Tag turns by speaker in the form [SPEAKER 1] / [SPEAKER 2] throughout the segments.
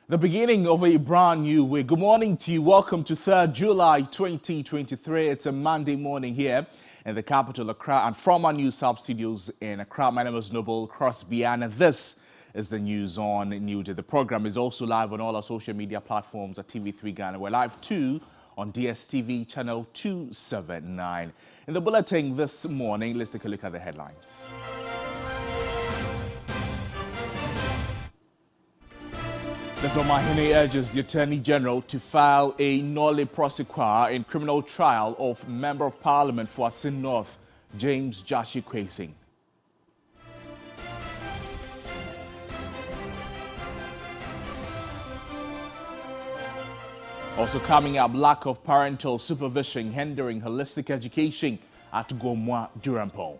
[SPEAKER 1] The beginning of a brand new week. Good morning to you. Welcome to 3rd July 2023. It's a Monday morning here in the capital Accra and from our news hub studios in Accra. My name is Noble Crosby and this is the news on New Day. The program is also live on all our social media platforms at TV3 Ghana. We're live too on DSTV channel 279. In the bulletin this morning, let's take a look at the headlines. The Domahine urges the Attorney General to file a nolle prosequi in criminal trial of Member of Parliament for Asin North, James Jashi Kwesing. Also coming up, lack of parental supervision hindering holistic education at Gomwa Durampo.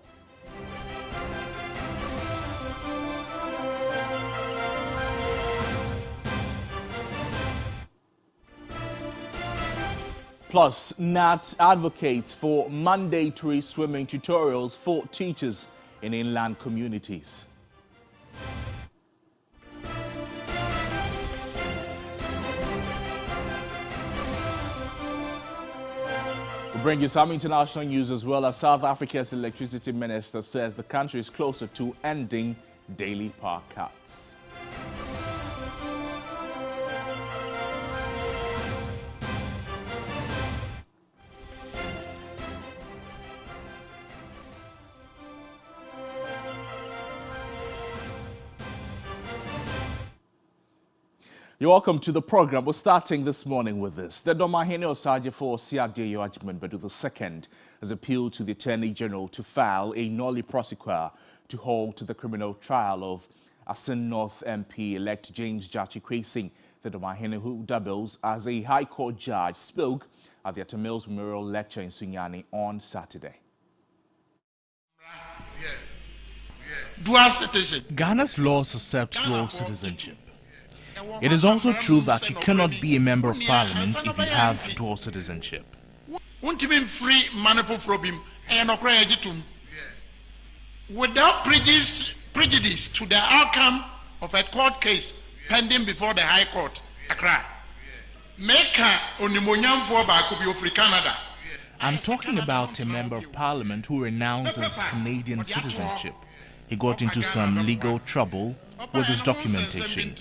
[SPEAKER 1] Plus, NAT advocates for mandatory swimming tutorials for teachers in inland communities. We'll bring you some international news as well as South Africa's electricity minister says the country is closer to ending daily power cuts. You're welcome to the program. We're starting this morning with this. The Domahine Osaje for Siadeyo Ajman Bedu II has appealed to the Attorney General to file a nolle prosequi to halt the criminal trial of Asin North MP-elect James Jachi Kwesing. The Domahine, who doubles as a High Court judge, spoke at the Atamils Memorial Lecture in Sunyani on Saturday.
[SPEAKER 2] Dual citizenship.
[SPEAKER 3] Ghana's laws accept dual citizenship. It is also true that you cannot be a member of parliament if you have dual citizenship.
[SPEAKER 2] Free manifold from him and without prejudice to the outcome of a court case pending before the High Court, Accra. Canada.
[SPEAKER 3] I'm talking about a member of parliament who renounced his Canadian citizenship. He got into some legal trouble with his documentation.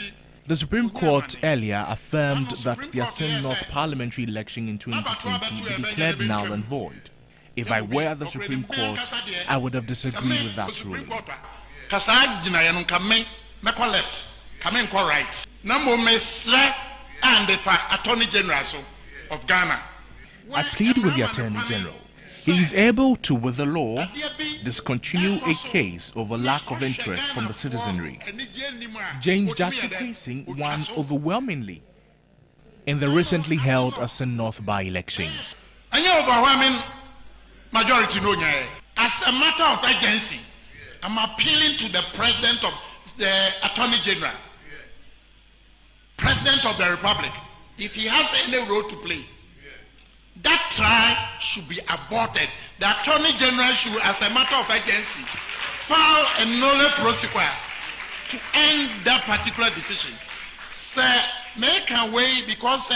[SPEAKER 3] The Supreme Court earlier affirmed that the Asin North parliamentary election in 2020 be declared null and void. If I were at the Supreme Court, I would have disagreed with that ruling.
[SPEAKER 2] Attorney General of Ghana.
[SPEAKER 3] I plead with the Attorney General. He is able to, with the law, discontinue a case over lack of interest from the citizenry. James Jachi Kwesing won overwhelmingly in the recently held Asin North by-election.
[SPEAKER 2] Overwhelming majority, as a matter of urgency, I'm appealing to the President of the Attorney General, President of the Republic, if he has any role to play. That trial should be aborted. The Attorney General should, as a matter of urgency, file a nolle prosequi to end that particular decision. Sir, make a way because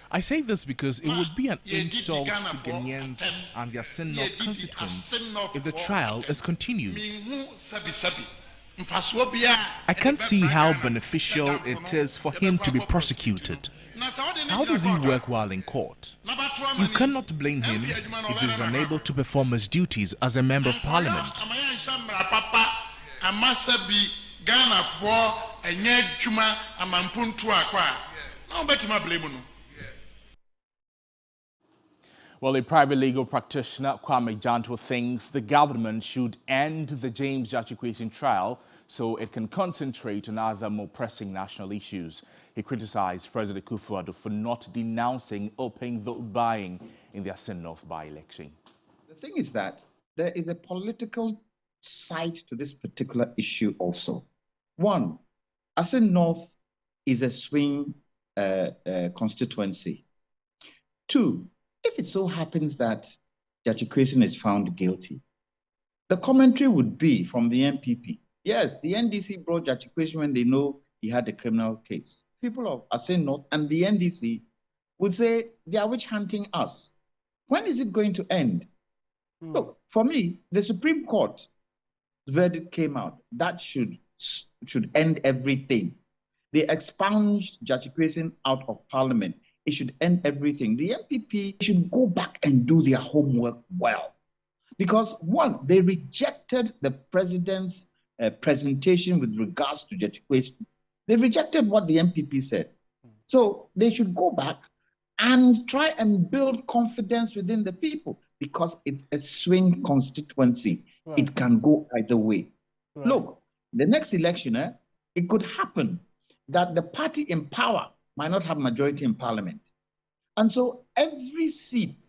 [SPEAKER 3] I say this because it would be an insult to Ghanaians and their Asin North constituents if the trial is continued. I can't see how beneficial it is for him to be prosecuted. How does he work while in court? You cannot blame him if he is unable to perform his duties as a member of parliament.
[SPEAKER 1] Well, a private legal practitioner, Kwame Janto, thinks the government should end the James Jachi Kwesing trial so it can concentrate on other more pressing national issues. He criticized President Kufuor for not denouncing open vote buying in the Asin North by-election.
[SPEAKER 4] The thing is that there is a political side to this particular issue also. One, Asin North is a swing constituency. Two, if it so happens that Jachi Kwesing is found guilty, the commentary would be from the NPP. Yes, the NDC brought Jachi Kwesing when they know he had a criminal case. People of Asin North and the NDC would say they are witch hunting us. When is it going to end? Look, for me, the Supreme Court verdict came out. That should end everything. They expunged Judge Kwesi out of Parliament. It should end everything. The MPP should go back and do their homework well. Because one, they rejected the president's presentation with regards to Judge Kwesi. They rejected what the MPP said. So they should go back and try and build confidence within the people, because it's a swing constituency. Right. It can go either way. Right. Look, the next election, it could happen that the party in power might not have majority in parliament. And so every seat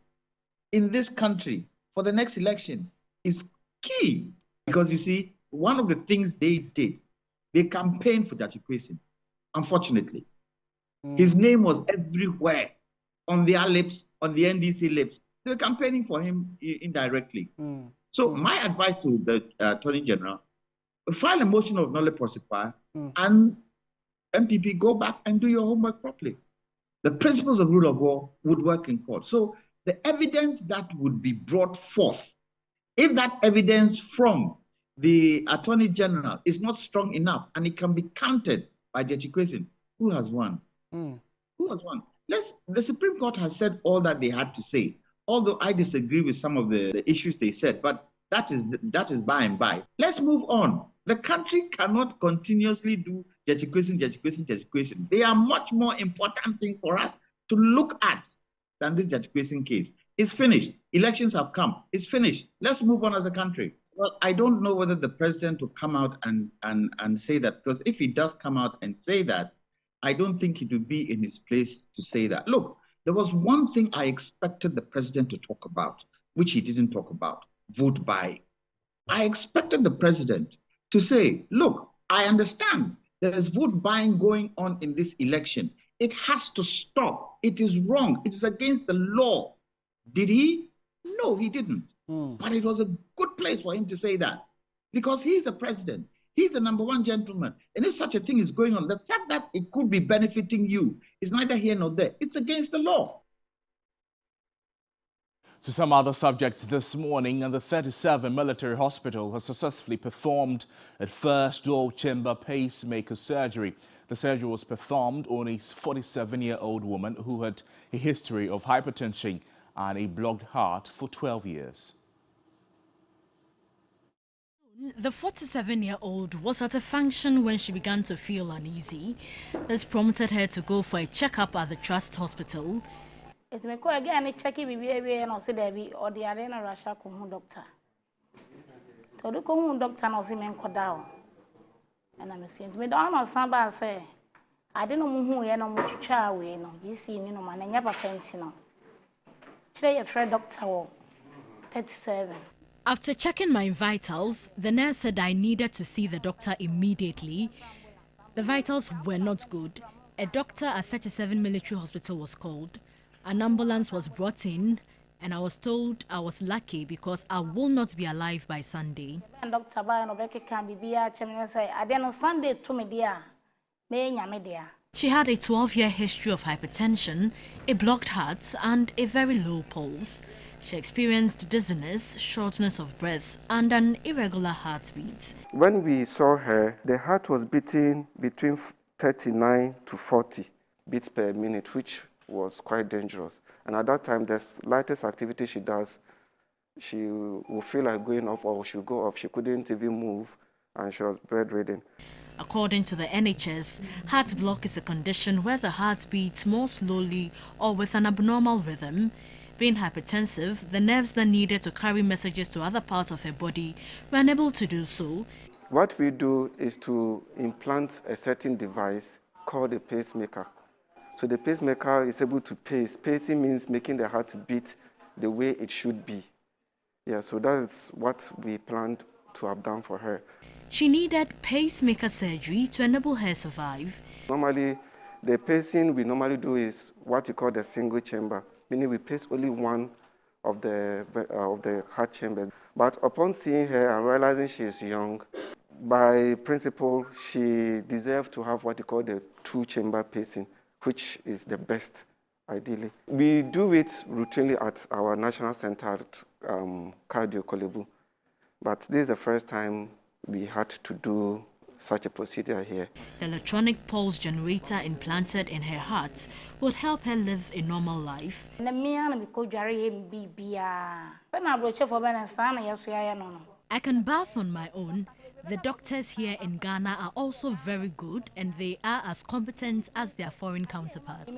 [SPEAKER 4] in this country for the next election is key, because you see, one of the things they did, they campaigned for Judge Kwesi. Unfortunately, his name was everywhere, on their lips, on the NDC lips. They were campaigning for him indirectly. So my advice to the Attorney General, file a motion of nolle prosequi, and MPP, go back and do your homework properly. The principles of rule of law would work in court. So the evidence that would be brought forth, if that evidence from the Attorney General is not strong enough and it can be countered by Judge Kwesi, who has won? Who has won? The Supreme Court has said all that they had to say, although I disagree with some of the issues they said, but that is by and by. Let's move on. The country cannot continuously do Judge Kwesi, Judge Kwesi, Judge Kwesi. There are much more important things for us to look at than this Judge Kwesi case. It's finished. Elections have come. It's finished. Let's move on as a country. Well, I don't know whether the president will come out and say that, because if he does come out and say that, I don't think it would be in his place to say that. Look, there was one thing I expected the president to talk about, which he didn't talk about: vote buying. I expected the president to say, look, I understand there is vote buying going on in this election. It has to stop. It is wrong. It is against the law. Did he? No, he didn't. But it was a good place for him to say that, because he's the president. He's the #1 gentleman. And if such a thing is going on, the fact that it could be benefiting you is neither here nor there. It's against the law.
[SPEAKER 1] To some other subjects this morning, the 37 military hospital has successfully performed its first dual-chamber pacemaker surgery. The surgery was performed on a 47-year-old woman who had a history of hypertension and a blocked heart for 12 years.
[SPEAKER 5] The 47-year-old was at a function when she began to feel uneasy. This prompted her to go for a checkup at the Trust Hospital.
[SPEAKER 6] It's me go again check it be no say there be or the arena Russia ko doctor. To do ko doctor no say men ko down. And I'm saying me don't know samba say I didn't know who ye no mo twitwa we no. You see ni no man nya papa nti no. Chire your friend doctor 37.
[SPEAKER 5] After checking my vitals, the nurse said I needed to see the doctor immediately. The vitals were not good. A doctor at 37 Military Hospital was called. An ambulance was brought in, and I was told I was lucky because I will not be alive by Sunday.
[SPEAKER 6] Doctor can be say I don't know Sunday to me dear.
[SPEAKER 5] She had a 12-year history of hypertension, a blocked heart, and a very low pulse. She experienced dizziness, shortness of breath, and an irregular heartbeat.
[SPEAKER 7] When we saw her, the heart was beating between 39 to 40 beats per minute, which was quite dangerous. And at that time, the lightest activity she does, she will feel like going off or she'll go off. She couldn't even move, and she was bedridden.
[SPEAKER 5] According to the NHS, heart block is a condition where the heart beats more slowly or with an abnormal rhythm. Being hypertensive, the nerves that needed to carry messages to other parts of her body were unable to do so.
[SPEAKER 7] What we do is to implant a certain device called a pacemaker. So the pacemaker is able to pace. Pacing means making the heart beat the way it should be. Yeah, so that is what we planned to have done for her.
[SPEAKER 5] She needed pacemaker surgery to enable her survive.
[SPEAKER 7] Normally, the pacing we normally do is what you call the single chamber, meaning we pace only one of the heart chambers. But upon seeing her and realizing she is young, by principle, she deserves to have what you call the two-chamber pacing, which is the best, ideally. We do it routinely at our National Center at Cardio Kolebu, but this is the first time we had to do such a procedure here.
[SPEAKER 5] The electronic pulse generator implanted in her heart would help her live a normal life. I can bath on my own. The doctors here in Ghana are also very good, and they are as competent as their foreign counterparts.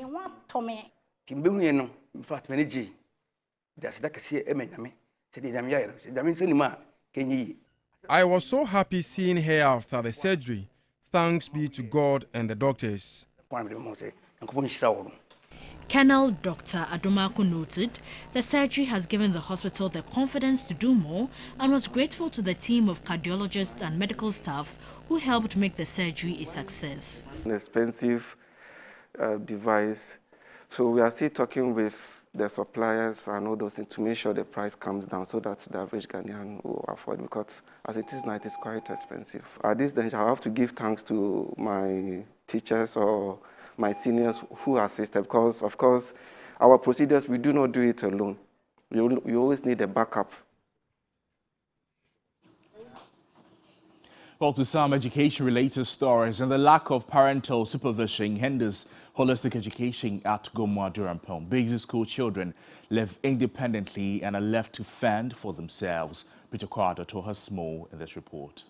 [SPEAKER 8] I was so happy seeing her after the surgery. Thanks be to God and the doctors.
[SPEAKER 5] Colonel Dr. Adomako noted the surgery has given the hospital the confidence to do more and was grateful to the team of cardiologists and medical staff who helped make the surgery a success.
[SPEAKER 7] An expensive device, so we are still talking with the suppliers and all those things to make sure the price comes down so that the average Ghanaian will afford, because as it is now, it is quite expensive. At this stage, I have to give thanks to my teachers or my seniors who assisted, because of course our procedures, we do not do it alone. You always need a backup.
[SPEAKER 1] Well, to some education-related stories, and the lack of parental supervision hinders holistic education at Gomwa Durampong. Basic school children live independently and are left to fend for themselves. Peter Carter told us more in this report.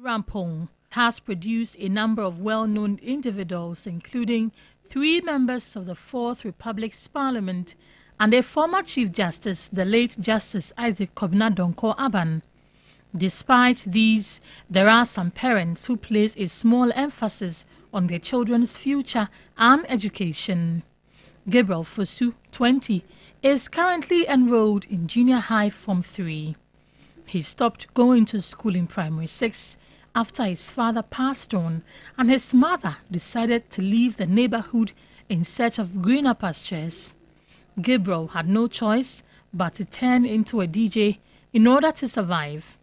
[SPEAKER 9] Rampong has produced a number of well-known individuals, including 3 members of the 4th Republic's Parliament and a former Chief Justice, the late Justice Isaac Kobna Donko Aban. Despite these, there are some parents who place a small emphasis on their children's future and education. Gabriel Fosu, 20, is currently enrolled in junior high Form 3. He stopped going to school in primary 6 after his father passed on, and his mother decided to leave the neighborhood in search of greener pastures. Gabriel had no choice but to turn into a DJ in order to survive.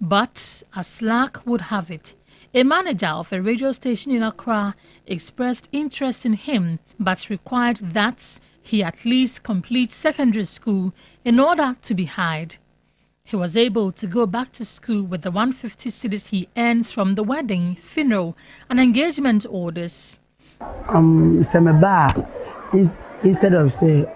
[SPEAKER 9] But as luck would have it, a manager of a radio station in Accra expressed interest in him, but required that he at least complete secondary school in order to be hired. He was able to go back to school with the 150 cedis he earns from the wedding, funeral, and engagement orders.
[SPEAKER 10] Instead of say,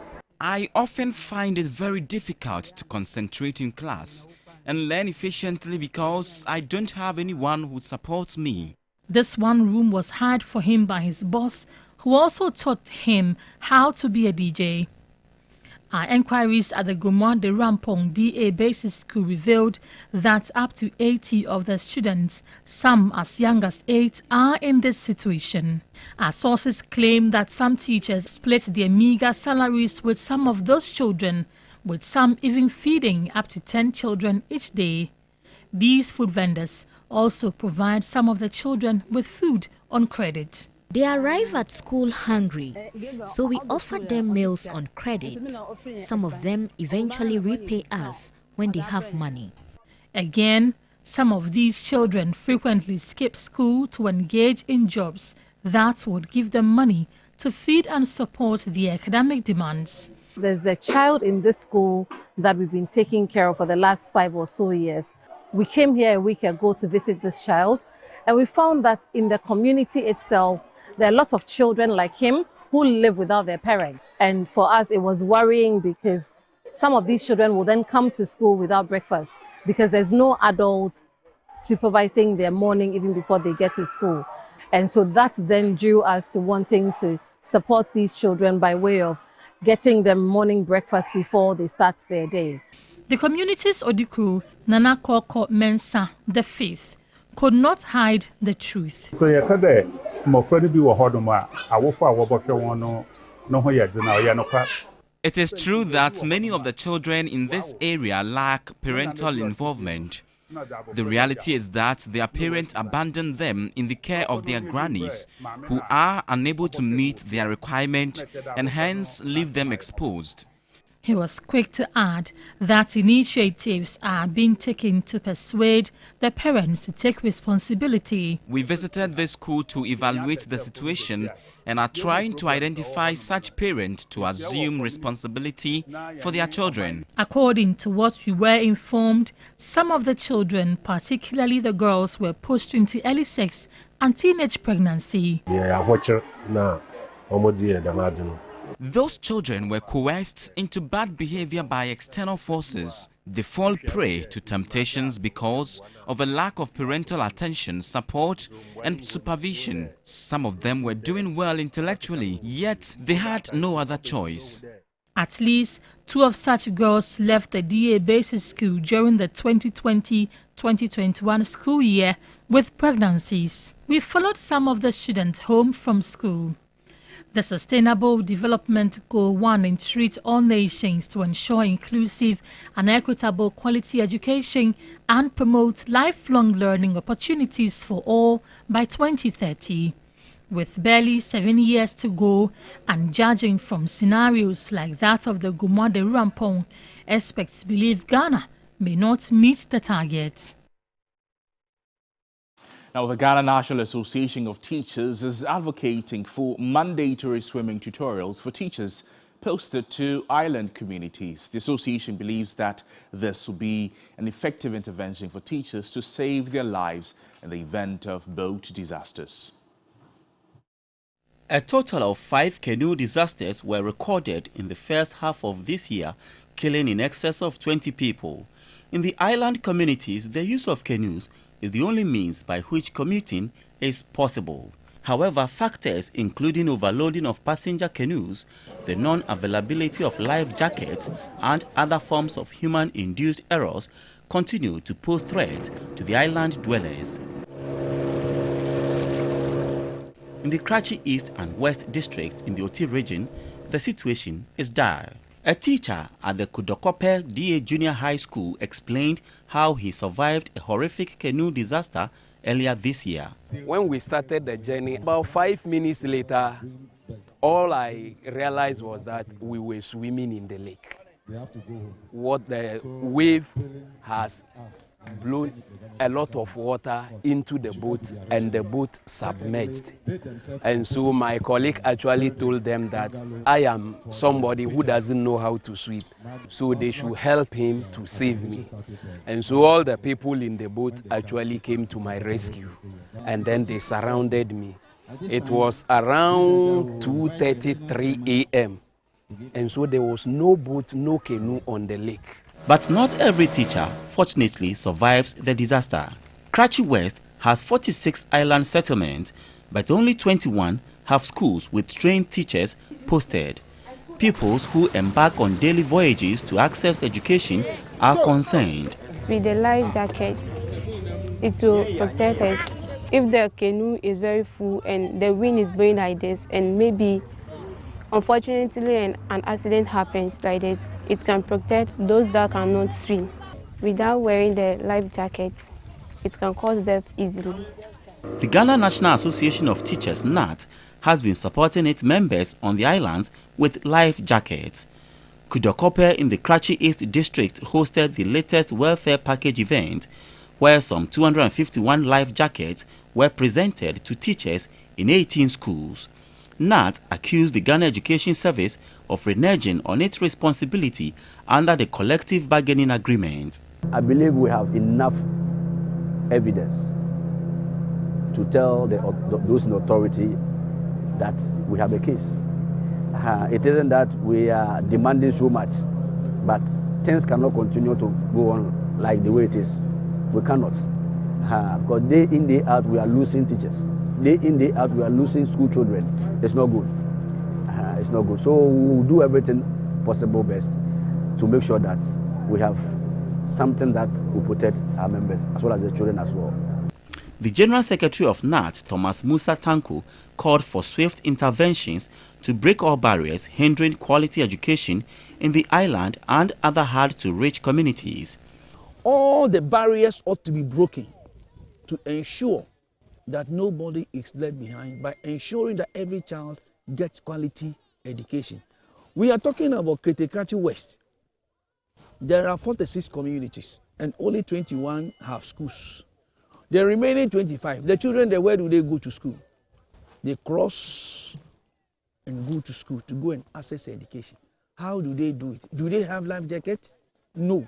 [SPEAKER 11] I often find it very difficult to concentrate in class and learn efficiently because I don't have anyone who supports me.
[SPEAKER 9] This one room was hired for him by his boss, who also taught him how to be a DJ. Our enquiries at the Gomwa de Rampong DA Basic School revealed that up to 80 of the students, some as young as 8, are in this situation. Our sources claim that some teachers split their meager salaries with some of those children, with some even feeding up to 10 children each day. These food vendors also provide some of the children with food on credit.
[SPEAKER 12] They arrive at school hungry, so we offer them meals on credit. Some of them eventually repay us when they have money.
[SPEAKER 9] Again, some of these children frequently skip school to engage in jobs that would give them money to feed and support their academic demands.
[SPEAKER 13] There's a child in this school that we've been taking care of for the last 5 or so years. We came here a week ago to visit this child, and we found that in the community itself, there are lots of children like him who live without their parents. And for us, it was worrying because some of these children will then come to school without breakfast because there's no adult supervising their morning even before they get to school. And so that then drew us to wanting to support these children by way of getting them morning breakfast before they start their day.
[SPEAKER 9] The community's Odiku, Nana Koko Mensa, the Faith, could not hide the truth.
[SPEAKER 14] So
[SPEAKER 11] it is true that many of the children in this area lack parental involvement. The reality is that their parents abandon them in the care of their grannies, who are unable to meet their requirement and hence leave them exposed.
[SPEAKER 9] He was quick to add that initiatives are being taken to persuade the parents to take responsibility.
[SPEAKER 11] We visited the school to evaluate the situation and are trying to identify such parents to assume responsibility for their children.
[SPEAKER 9] According to what we were informed, some of the children, particularly the girls, were pushed into early sex and teenage pregnancy.
[SPEAKER 11] Those children were coerced into bad behavior by external forces. They fall prey to temptations because of a lack of parental attention, support and supervision. Some of them were doing well intellectually, yet they had no other choice.
[SPEAKER 9] At least 2 of such girls left the DA Basic School during the 2020-2021 school year with pregnancies. We followed some of the students home from school. The Sustainable Development Goal 1 entreats all nations to ensure inclusive and equitable quality education and promote lifelong learning opportunities for all by 2030. With barely 7 years to go and judging from scenarios like that of the Gumade Rampong, experts believe Ghana may not meet the target.
[SPEAKER 1] Now, the Ghana National Association of Teachers is advocating for mandatory swimming tutorials for teachers posted to island communities. The association believes that this will be an effective intervention for teachers to save their lives in the event of boat disasters.
[SPEAKER 14] A total of 5 canoe disasters were recorded in the first half of this year, killing in excess of 20 people. In the island communities, the use of canoes is the only means by which commuting is possible. However, factors including overloading of passenger canoes, the non-availability of life jackets, and other forms of human-induced errors continue to pose threat to the island dwellers. In the Karachi East and West District in the Oti region, the situation is dire. A teacher at the Kudokope DA Junior High School explained how he survived a horrific canoe disaster earlier this year.
[SPEAKER 15] When we started the journey, about 5 minutes later, all I realized was that we were swimming in the lake. What the wave has blown a lot of water into the boat and the boat submerged. And so my colleague actually told them that I am somebody who doesn't know how to swim, so they should help him to save me. And so all the people in the boat actually came to my rescue, and then they surrounded me. It was around 2:33 a.m. and so there was no boat, no canoe on the lake.
[SPEAKER 14] But not every teacher, fortunately, survives the disaster. Karachi West has 46 island settlements, but only 21 have schools with trained teachers posted. Pupils who embark on daily voyages to access education are concerned.
[SPEAKER 16] With the life jacket, it will protect us. If the canoe is very full and the wind is blowing like this, and maybe unfortunately an accident happens like this, it can protect those that cannot swim. Without wearing the life jacket, it can cause death easily.
[SPEAKER 14] The Ghana National Association of Teachers, NAT, has been supporting its members on the islands with life jackets. Kudokope in the Karachi East District hosted the latest welfare package event, where some 251 life jackets were presented to teachers in 18 schools. NAT accused the Ghana Education Service of reneging on its responsibility under the collective bargaining agreement.
[SPEAKER 17] I believe we have enough evidence to tell those in authority that we have a case. It isn't that we are demanding so much, but things cannot continue to go on like the way it is. We cannot. Because day in, day out, we are losing teachers. Day in, day out, we are losing school children. It's not good. It's not good. So we will do everything possible best to make sure that we have something that will protect our members as well as the children as well.
[SPEAKER 14] The General Secretary of NAT, Thomas Musa Tanko, called for swift interventions to break all barriers hindering quality education in the island and other hard-to-reach communities.
[SPEAKER 18] All the barriers ought to be broken to ensure that nobody is left behind by ensuring that every child gets quality education. We are talking about Kretekati West. There are 46 communities and only 21 have schools. The remaining 25, the children, where do they go to school? They cross and go to school to go and access education. How do they do it? Do they have life jacket? No.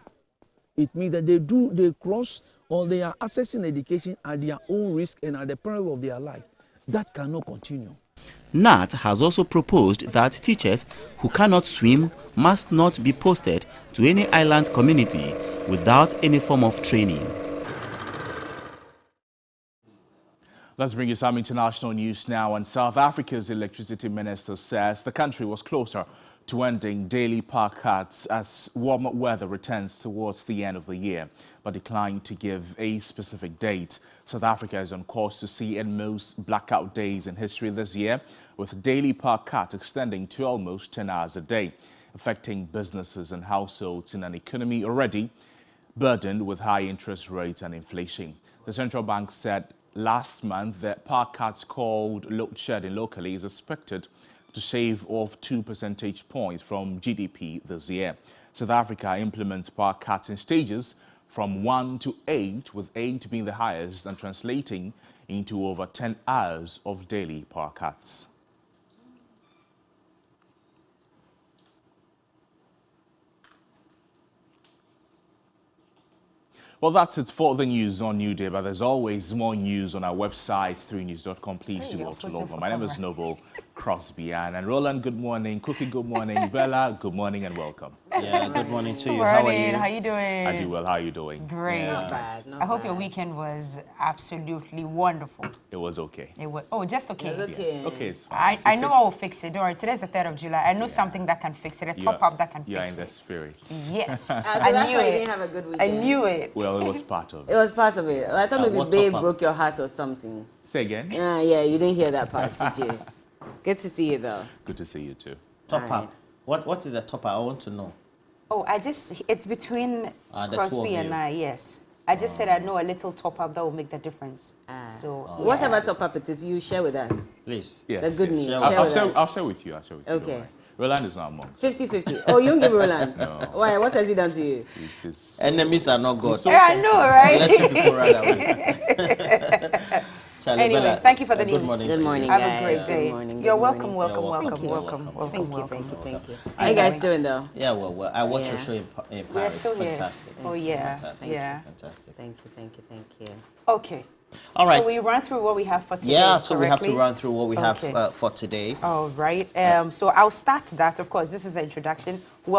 [SPEAKER 18] It means that they cross or they are accessing education at their own risk and at the peril of their life. That cannot continue.
[SPEAKER 14] NAT has also proposed that teachers who cannot swim must not be posted to any island community without any form of training.
[SPEAKER 1] Let's bring you some international news now. And South Africa's electricity minister says the country was closer to ending daily power cuts as warmer weather returns towards the end of the year, but declined to give a specific date. South Africa is on course to see its most blackout days in history this year, with daily power cuts extending to almost 10 hours a day, affecting businesses and households in an economy already burdened with high interest rates and inflation. The central bank said last month that power cuts called load shedding locally is expected to shave off 2 percentage points from GDP this year. South Africa implements power cuts in stages from 1 to 8, with 8 being the highest and translating into over 10 hours of daily power cuts. Well, that's it for the news on New Day, but there's always more news on our website, 3news.com. Please do go to log on. My name is Noble Crosby and Roland, good morning. Cookie, good morning. Bella, good morning and welcome.
[SPEAKER 19] Yeah, good morning to you.
[SPEAKER 20] Good
[SPEAKER 19] How are
[SPEAKER 20] morning.
[SPEAKER 19] you?
[SPEAKER 20] How you doing?
[SPEAKER 1] I do well. How are you doing?
[SPEAKER 20] Great.
[SPEAKER 19] Yeah.
[SPEAKER 20] Not bad. I hope your weekend was absolutely wonderful.
[SPEAKER 1] It was okay.
[SPEAKER 20] It was, oh, just okay.
[SPEAKER 1] It was okay. Yes. Okay, it's fine.
[SPEAKER 20] I know I will fix it. Don't worry. Today's the 3rd of July. I know something that can fix it. A top-up that can fix it.
[SPEAKER 1] You're in the spirit.
[SPEAKER 20] Yes.
[SPEAKER 21] So
[SPEAKER 20] I knew
[SPEAKER 21] you
[SPEAKER 20] it.
[SPEAKER 21] didn't have a good weekend.
[SPEAKER 20] I knew it.
[SPEAKER 1] Well, it was part of it.
[SPEAKER 21] It was part of it. I thought maybe Babe
[SPEAKER 1] top-up?
[SPEAKER 21] broke your heart or something.
[SPEAKER 1] Say again?
[SPEAKER 21] Yeah, you didn't hear that part, did you? Good to see you, though.
[SPEAKER 1] Good to see you, too.
[SPEAKER 19] Top up. What is the top up? I want to know.
[SPEAKER 20] Oh, it's between
[SPEAKER 19] the two of
[SPEAKER 20] Crosby and
[SPEAKER 19] you.
[SPEAKER 20] I, yes. I just said I know a little top-up that will make the difference. So,
[SPEAKER 21] Whatever top-up it is, you share with us.
[SPEAKER 19] Please.
[SPEAKER 21] Yes, the good news.
[SPEAKER 1] I'll share with you.
[SPEAKER 21] Okay.
[SPEAKER 1] Roland is not among us.
[SPEAKER 21] 50-50. Oh, you don't give Roland?
[SPEAKER 1] No.
[SPEAKER 21] Why? What has he done to you?
[SPEAKER 19] Enemies are not God.
[SPEAKER 20] Yeah, I know, right?
[SPEAKER 19] Unless you people run away. Charlie,
[SPEAKER 20] Anyway,
[SPEAKER 19] Bella,
[SPEAKER 20] thank you for the news.
[SPEAKER 19] Good morning.
[SPEAKER 21] Good morning,
[SPEAKER 20] Have
[SPEAKER 21] guys.
[SPEAKER 20] a great day.
[SPEAKER 21] Good morning,
[SPEAKER 20] You're
[SPEAKER 21] good
[SPEAKER 20] welcome,
[SPEAKER 21] morning.
[SPEAKER 20] welcome.
[SPEAKER 21] Thank you. How you guys doing, though?
[SPEAKER 19] Yeah, well, I watched your show in
[SPEAKER 20] We're
[SPEAKER 19] Paris.
[SPEAKER 20] still here.
[SPEAKER 19] Fantastic.
[SPEAKER 20] Oh, yeah.
[SPEAKER 19] Fantastic.
[SPEAKER 20] Yeah.
[SPEAKER 19] Fantastic.
[SPEAKER 21] Thank you.
[SPEAKER 20] Okay.
[SPEAKER 19] All right.
[SPEAKER 20] So we run through what we have for today.
[SPEAKER 19] Yeah, so
[SPEAKER 20] correctly?
[SPEAKER 19] we have to run through what we
[SPEAKER 20] Okay.
[SPEAKER 19] have for today.
[SPEAKER 20] All right. So I'll start that. Of course, this is the introduction.